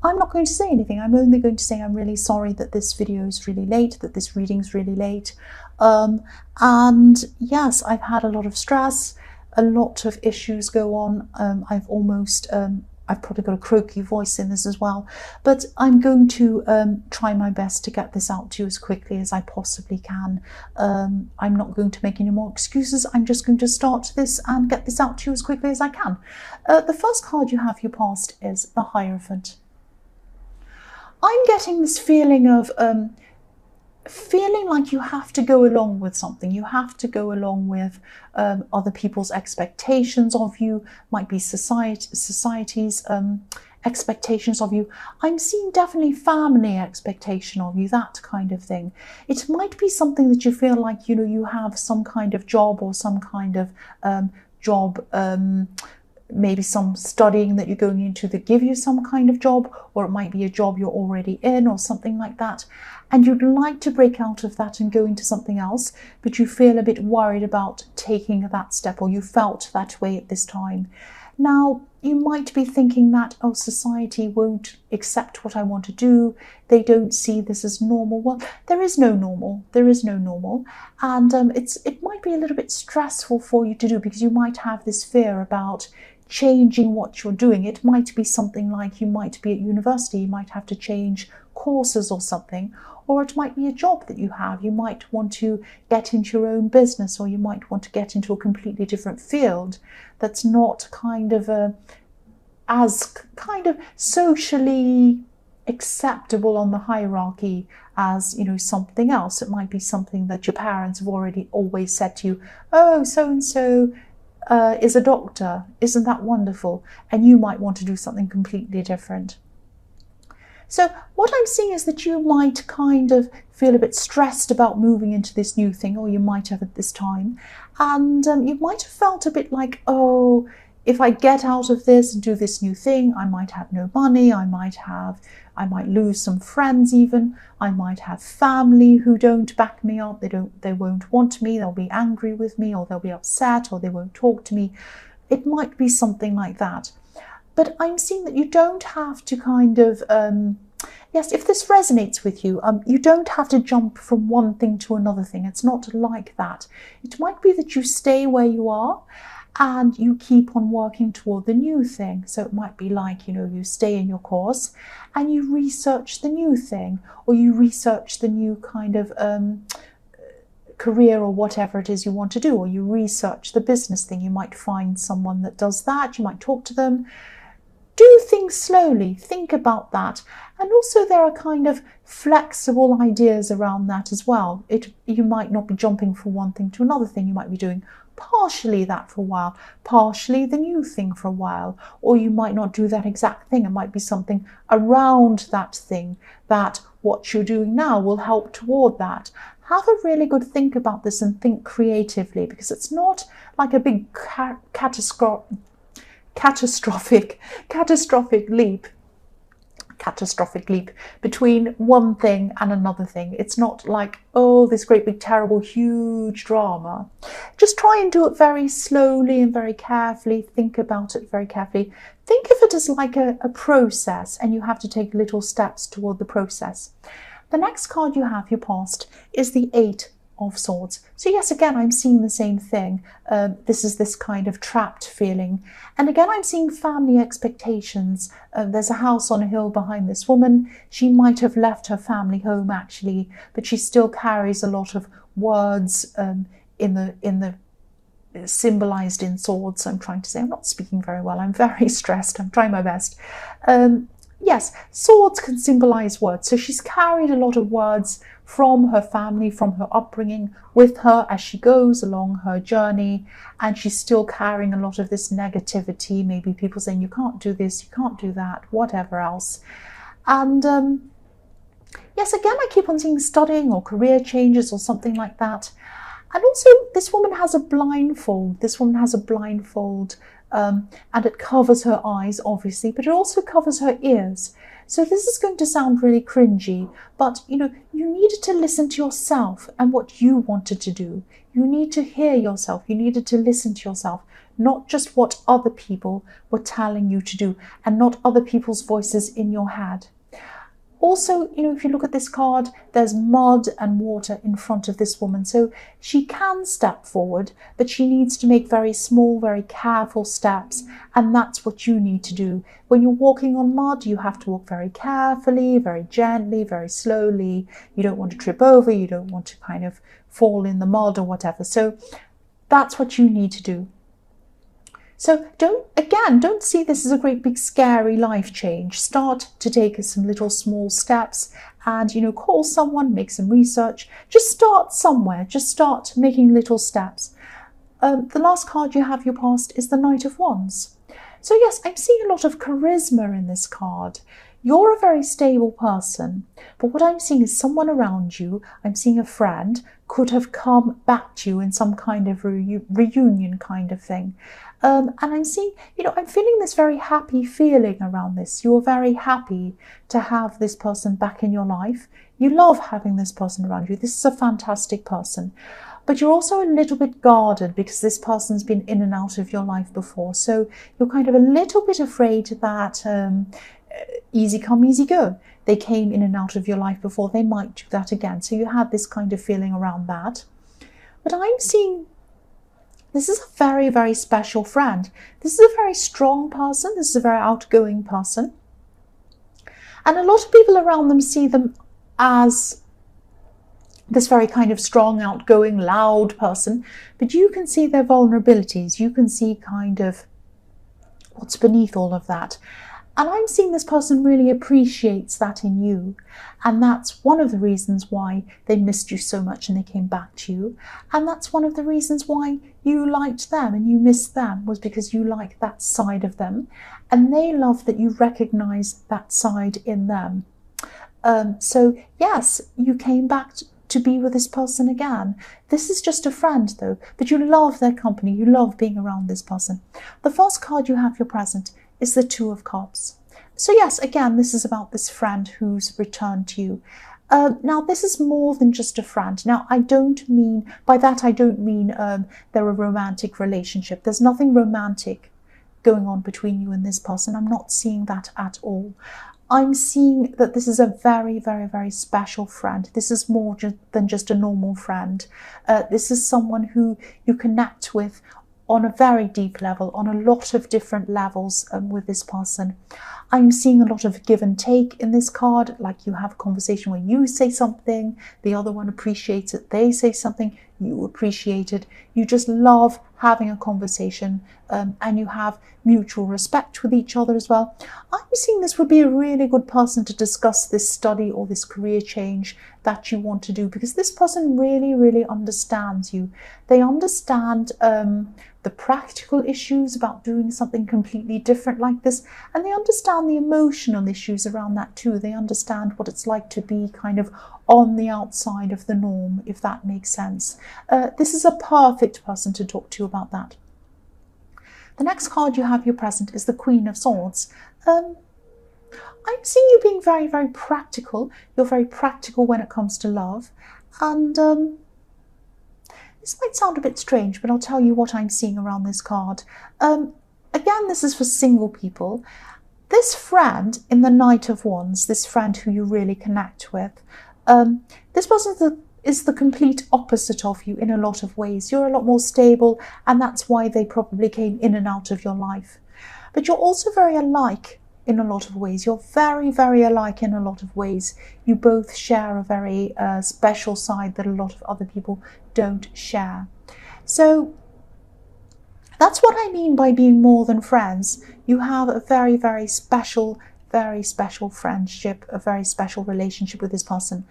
I'm not going to say anything. I'm only going to say I'm really sorry that this video is really late, that this reading's really late. And yes, I've had a lot of stress, a lot of issues go on. I've probably got a croaky voice in this as well, but I'm going to try my best to get this out to you as quickly as I possibly can. I'm not going to make any more excuses. I'm just going to start this and get this out to you as quickly as I can. The first card you have, your past, is the Hierophant. I'm getting this feeling of feeling like you have to go along with something. You have to go along with other people's expectations of you, might be society's expectations of you. I'm seeing definitely family expectation of you, that kind of thing. It might be something that you feel like, you know, you have some kind of job or some kind of maybe some studying that you're going into that give you some kind of job, or it might be a job you're already in or something like that, and you'd like to break out of that and go into something else, but you feel a bit worried about taking that step, or you felt that way at this time. Now, you might be thinking that, oh, society won't accept what I want to do. They don't see this as normal. Well, there is no normal. There is no normal. And it might be a little bit stressful for you to do, because you might have this fear about changing what you're doing. It might be something like you might be at university, you might have to change courses or something, or it might be a job that you have. You might want to get into your own business, or you might want to get into a completely different field that's not kind of as kind of socially acceptable on the hierarchy as, you know, something else. It might be something that your parents have already always said to you, oh, so-and-so is a doctor, isn't that wonderful? And you might want to do something completely different. So what I'm seeing is that you might kind of feel a bit stressed about moving into this new thing, or you might have at this time, and you might have felt a bit like, oh, if I get out of this and do this new thing, I might have no money, I might lose some friends even, I might have family who don't back me up, they won't want me, they'll be angry with me, or they'll be upset, or they won't talk to me. It might be something like that. But I'm seeing that you don't have to kind of, yes, if this resonates with you, you don't have to jump from one thing to another thing. It's not like that. It might be that you stay where you are and you keep on working toward the new thing. So it might be like, you know, you stay in your course and you research the new thing, or you research the new kind of career or whatever it is you want to do, or you research the business thing. You might find someone that does that, you might talk to them. Do things slowly, think about that. And also there are kind of flexible ideas around that as well. You might not be jumping from one thing to another thing. You might be doing partially that for a while, partially the new thing for a while, or you might not do that exact thing. It might be something around that thing, that what you're doing now will help toward that. Have a really good think about this and think creatively, because it's not like a big catastrophic leap between one thing and another thing. It's not like, oh, this great big terrible huge drama. Just try and do it very slowly and very carefully. Think about it very carefully. Think of it as like a process, and you have to take little steps toward the process. The next card you have, your past, is the Eight of Swords. So yes, again, I'm seeing the same thing. This is this kind of trapped feeling. And again, I'm seeing family expectations. There's a house on a hill behind this woman. She might have left her family home actually, but she still carries a lot of words in the symbolized in swords. I'm trying to say, I'm not speaking very well. I'm very stressed. I'm trying my best. Yes, swords can symbolize words. So she's carried a lot of words from her family, from her upbringing, with her as she goes along her journey, and she's still carrying a lot of this negativity, maybe people saying you can't do this, you can't do that, whatever else. And yes, again, I keep on seeing studying or career changes or something like that. And also, this woman has a blindfold. And it covers her eyes, obviously, but it also covers her ears. So this is going to sound really cringy, but you know, you needed to listen to yourself and what you wanted to do. You need to hear yourself. You needed to listen to yourself. not just what other people were telling you to do, and not other people's voices in your head. Also, if you look at this card, there's mud and water in front of this woman. So she can step forward, but she needs to make very small, very careful steps. And that's what you need to do. When you're walking on mud, you have to walk very carefully, very gently, very slowly. You don't want to trip over. You don't want to kind of fall in the mud or whatever. So that's what you need to do. So don't see this as a great big scary life change. Start to take some little small steps and, call someone, make some research. Just start somewhere. Just start making little steps. The last card you have, your past, is the Knight of Wands. So yes, I'm seeing a lot of charisma in this card. You're a very stable person, but what I'm seeing is someone around you, I'm seeing a friend, could have come back to you in some kind of reunion kind of thing. And I'm seeing, I'm feeling this very happy feeling around this. You're very happy to have this person back in your life. You love having this person around you. This is a fantastic person. But you're also a little bit guarded because this person's been in and out of your life before. So you're kind of a little bit afraid that easy come, easy go. They came in and out of your life before. They might do that again. So you had this kind of feeling around that. But I'm seeing this is a very, very special friend. This is a very strong person. This is a very outgoing person. And a lot of people around them see them as this very kind of strong, outgoing, loud person. But you can see their vulnerabilities. You can see kind of what's beneath all of that. And I'm seeing this person really appreciates that in you. And that's one of the reasons why they missed you so much and they came back to you. And that's one of the reasons why you liked them and you missed them, was because you like that side of them. And they love that you recognize that side in them. So yes, you came back to be with this person again. This is just a friend though, but you love their company. You love being around this person. The first card you have, your present, is the Two of Cups. So yes, again, this is about this friend who's returned to you. Now, this is more than just a friend. Now, I don't mean they're a romantic relationship. There's nothing romantic going on between you and this person. I'm not seeing that at all. I'm seeing that this is a very, very, very special friend. This is more than just a normal friend. This is someone who you connect with on a very deep level, on a lot of different levels with this person. I'm seeing a lot of give and take in this card, like you have a conversation where you say something, the other one appreciates it, they say something, you appreciate it. You just love having a conversation and you have mutual respect with each other as well. I'm seeing this would be a really good person to discuss this study or this career change that you want to do, because this person really, really understands you. They understand the practical issues about doing something completely different like this, and they understand the emotional issues around that too. They understand what it's like to be kind of on the outside of the norm, if that makes sense. This is a perfect person to talk to about that. The next card you have, your present, is the Queen of Swords. I'm seeing you being very, very practical. You're very practical when it comes to love. And this might sound a bit strange, but I'll tell you what I'm seeing around this card. Again, this is for single people. This friend in the Knight of Wands, this friend who you really connect with, this person is the complete opposite of you in a lot of ways. You're a lot more stable, and that's why they probably came in and out of your life. But you're also very alike in a lot of ways. You're very, very alike in a lot of ways. You both share a very special side that a lot of other people don't share. So that's what I mean by being more than friends. You have a very, very special friendship, a very special relationship with this person.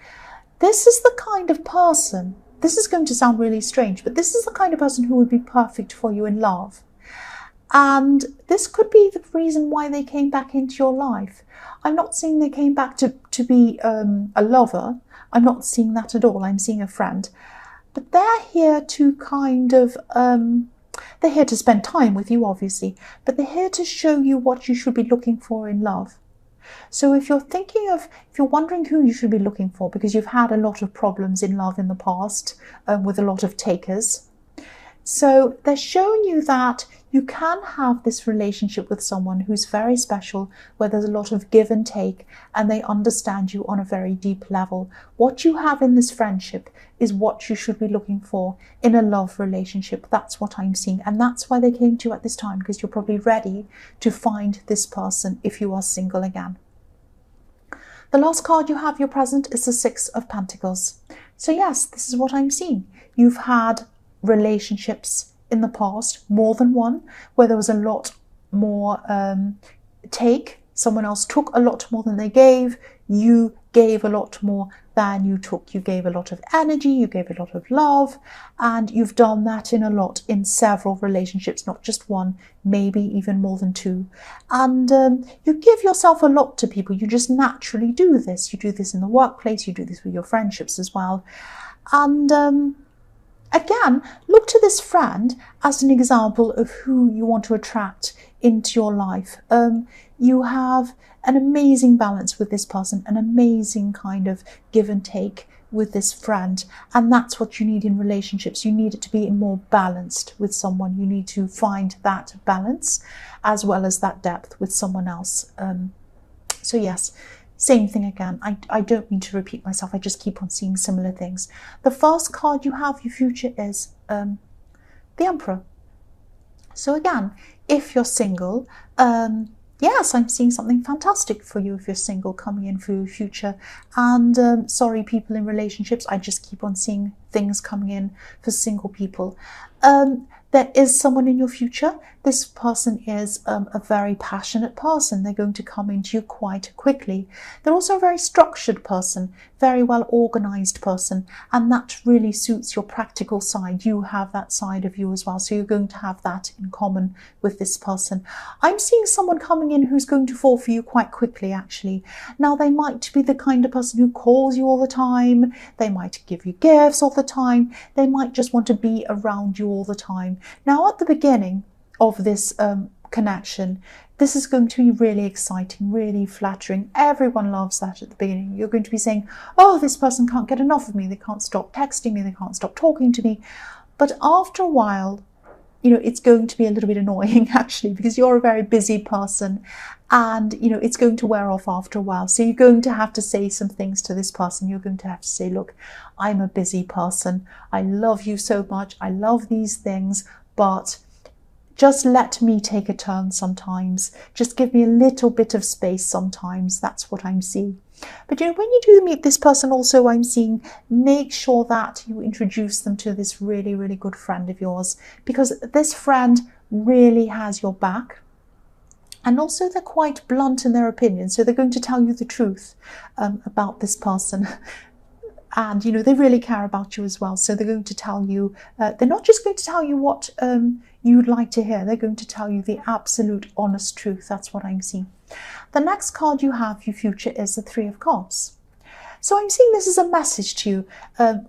This is the kind of person, this is going to sound really strange, but this is the kind of person who would be perfect for you in love. And this could be the reason why they came back into your life. I'm not seeing they came back to be a lover. I'm not seeing that at all. I'm seeing a friend. But they're here to kind of, they're here to spend time with you, obviously, but they're here to show you what you should be looking for in love. So if you're wondering who you should be looking for, because you've had a lot of problems in love in the past with a lot of takers, so they're showing you that You can have this relationship with someone who's very special, where there's a lot of give and take, and they understand you on a very deep level. What you have in this friendship is what you should be looking for in a love relationship. That's what I'm seeing. And that's why they came to you at this time, because you're probably ready to find this person if you are single again. The last card you have, your present, is the Six of Pentacles. So yes, this is what I'm seeing. You've had relationships in the past, more than one, where there was a lot more take. Someone else took a lot more than they gave. You gave a lot more than you took. You gave a lot of energy, you gave a lot of love, and you've done that in several relationships, not just one, maybe even more than two. And you give yourself a lot to people. You just naturally do this. You do this in the workplace, you do this with your friendships as well. And again, look to this friend as an example of who you want to attract into your life. You have an amazing balance with this person, an amazing kind of give and take with this friend. And that's what you need in relationships. You need it to be more balanced with someone. You need to find that balance as well as that depth with someone else. So yes, same thing again. I don't mean to repeat myself. I just keep on seeing similar things. The first card you have, your future, is the Emperor. So again, if you're single, yes, I'm seeing something fantastic for you if you're single coming in for your future. And sorry, people in relationships, I just keep on seeing things coming in for single people. There is someone in your future. This person is a very passionate person. They're going to come into you quite quickly. They're also a very structured person, very well organized person, and that really suits your practical side. You have that side of you as well, so you're going to have that in common with this person. I'm seeing someone coming in who's going to fall for you quite quickly, actually. Now, they might be the kind of person who calls you all the time. They might give you gifts all the time. They might just want to be around you all the time. Now, at the beginning of this connection, this is going to be really exciting, really flattering. Everyone loves that at the beginning. You're going to be saying, oh, this person can't get enough of me. They can't stop texting me. They can't stop talking to me. But after a while, you know, it's going to be a little bit annoying, actually, because you're a very busy person, and, you know, it's going to wear off after a while. So you're going to have to say some things to this person. You're going to have to say, look, I'm a busy person. I love you so much. I love these things, but just let me take a turn sometimes. Just give me a little bit of space sometimes. That's what I'm seeing. But, you know, when you do meet this person also, I'm seeing, make sure that you introduce them to this really, really good friend of yours, because this friend really has your back. And also they're quite blunt in their opinion. So they're going to tell you the truth about this person. And, you know, they really care about you as well. So they're going to tell you, they're not just going to tell you what you'd like to hear. They're going to tell you the absolute honest truth. That's what I'm seeing. The next card you have, your future, is the Three of Cups. So I'm seeing this as a message to you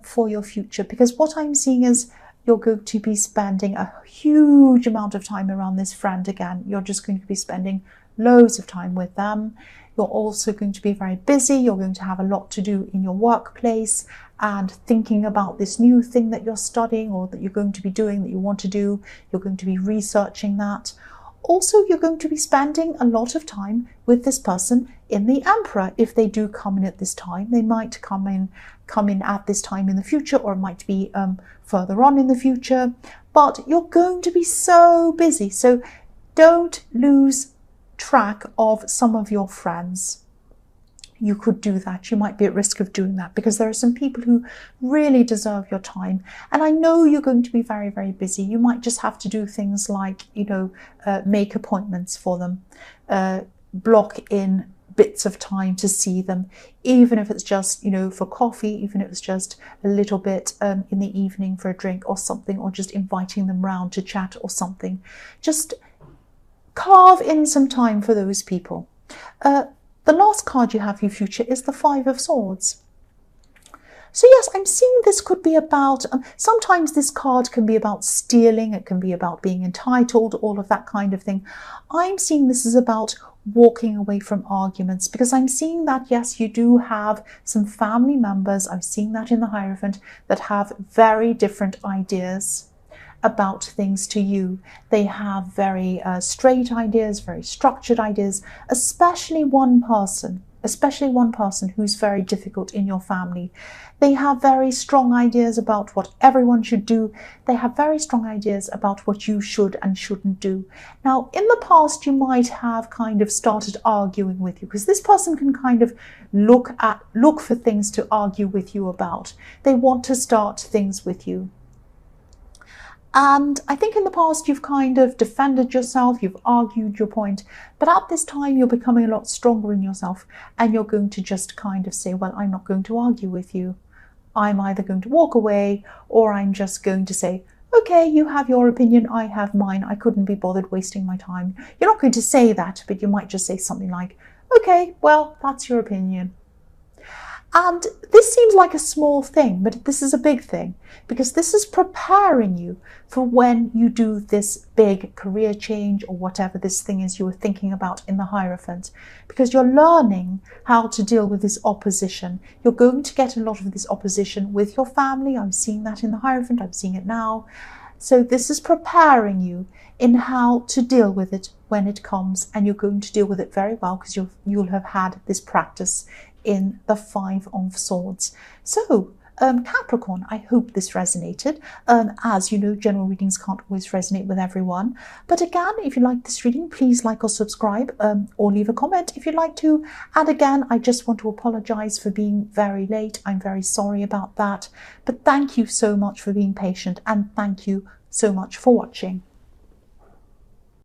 for your future, because what I'm seeing is you're going to be spending a huge amount of time around this friend again. You're just going to be spending loads of time with them. You're also going to be very busy. You're going to have a lot to do in your workplace and thinking about this new thing that you're studying or that you're going to be doing that you want to do. You're going to be researching that. Also, you're going to be spending a lot of time with this person in the Emperor. If they do come in at this time, they might come in at this time in the future, or it might be further on in the future. But you're going to be so busy. So don't lose track of some of your friends. You could do that. You might be at risk of doing that, because there are some people who really deserve your time. And I know you're going to be very, very busy. You might just have to do things like, you know, make appointments for them, block in bits of time to see them, even if it's just, you know, for coffee, even if it's just a little bit in the evening for a drink or something, or just inviting them round to chat or something. Just carve in some time for those people. The last card you have, your future, is the Five of Swords. So yes, I'm seeing this could be about, sometimes this card can be about stealing, it can be about being entitled, all of that kind of thing. I'm seeing this is about walking away from arguments, because I'm seeing that, yes, you do have some family members, I'm seeing that in the Hierophant, that have very different ideas. about things to you. They have very straight ideas, very structured ideas, especially one person who's very difficult in your family. They have very strong ideas about what everyone should do. They have very strong ideas about what you should and shouldn't do. Now, in the past, you might have kind of started arguing with you, because this person can kind of look for things to argue with you about. They want to start things with you. And I think in the past you've kind of defended yourself, you've argued your point, but at this time you're becoming a lot stronger in yourself, and you're going to just kind of say, well, I'm not going to argue with you. I'm either going to walk away, or I'm just going to say, okay, you have your opinion, I have mine, I couldn't be bothered wasting my time. You're not going to say that, but you might just say something like, okay, well, that's your opinion. And this seems like a small thing, but this is a big thing, because this is preparing you for when you do this big career change, or whatever this thing is you were thinking about in the Hierophant, because you're learning how to deal with this opposition. You're going to get a lot of this opposition with your family. I'm seeing that in the Hierophant, I'm seeing it now. So this is preparing you in how to deal with it when it comes, and you're going to deal with it very well, because you'll have had this practice in the Five of Swords. So, Capricorn, I hope this resonated. As you know, general readings can't always resonate with everyone. But again, if you like this reading, please like or subscribe, or leave a comment if you'd like to. And again, I just want to apologize for being very late. I'm very sorry about that. But thank you so much for being patient, and thank you so much for watching.